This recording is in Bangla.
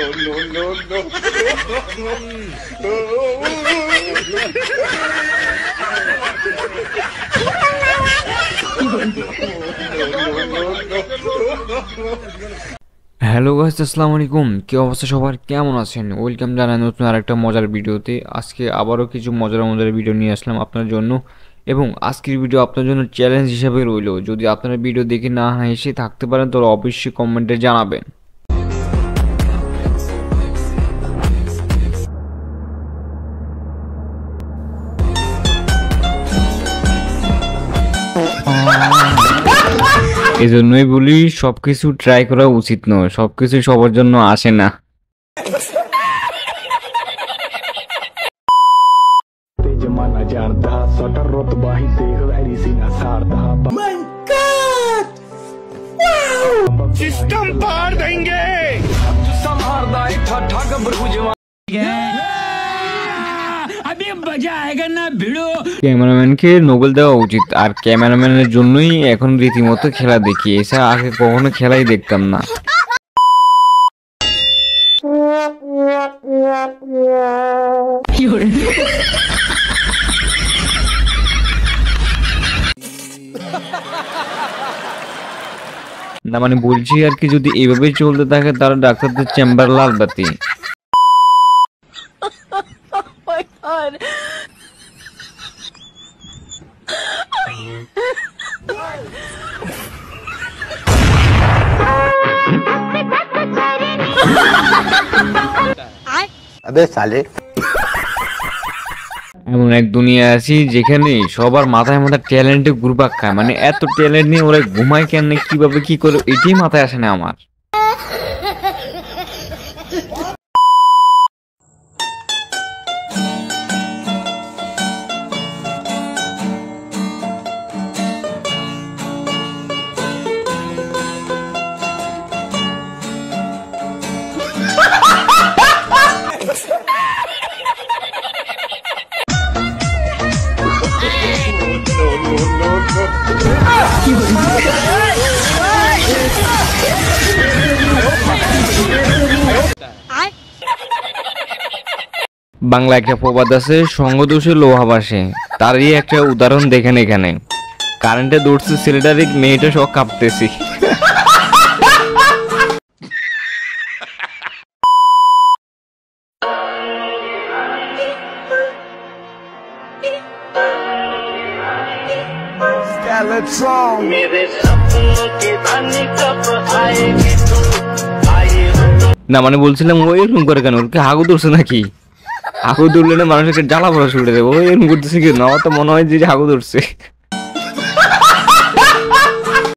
হ্যালো গাইস, আসসালামু আলাইকুম। কি অবস্থা সবার, কেমন আছেন? ওয়েলকাম জানাই নতুন আরেকটা মজার ভিডিওতে। আজকে আবারও কিছু মজার ভিডিও নিয়ে আসলাম আপনার জন্য, এবং আজকের ভিডিও আপনার জন্য চ্যালেঞ্জ হিসেবে রইল। যদি আপনারা ভিডিও দেখে না হেসে থাকতে পারেন তাহলে অবশ্যই কমেন্টে জানাবেন। এজন্যই বলি সবকিছু ট্রাই করা উচিত নয়, সবকিছু সবার জন্য আসে না। ক্যামেরাম্যানকে নোবেল দেওয়া উচিত, আর ক্যামেরাম্যানের জন্যই এখন রীতিমতো খেলা দেখি। এছাড়া আগে কখনো খেলাই দেখতাম না। না মানে বলছি আর কি, যদি এইভাবে চলতে থাকে তাহলে ডাক্তারদের চেম্বার লাল বাতি। अबे साले এমন এক দুনিয়া আছি যেখানে সবার মাথায় মাথায় ট্যালেন্টে ঘুরপাক খায়। মানে এত ট্যালেন্ট নিয়ে ওরা ঘুমায় কেন, কিভাবে কি করে, এটাই মাথায় আসে না আমার। বাংলা একটা প্রবাদ আছে, সঙ্গদোষে লোহা ভাসে। তারই একটা উদাহরণ দেখেন এখানে। কারেন্টে দৌড়ছে ছেলেটার, মেয়েটা সব কাঁপতেছি। না মানে বলছিলাম ওই এরকম করে কেন, ওকে হাগু ধরছে নাকি? হাগু ধরলে না মানুষকে জ্বালা পড়া শুরু দেবে, ওই এরকম করতেছে কেন? আমার তো মনে হয় যে হাগু ধরছে।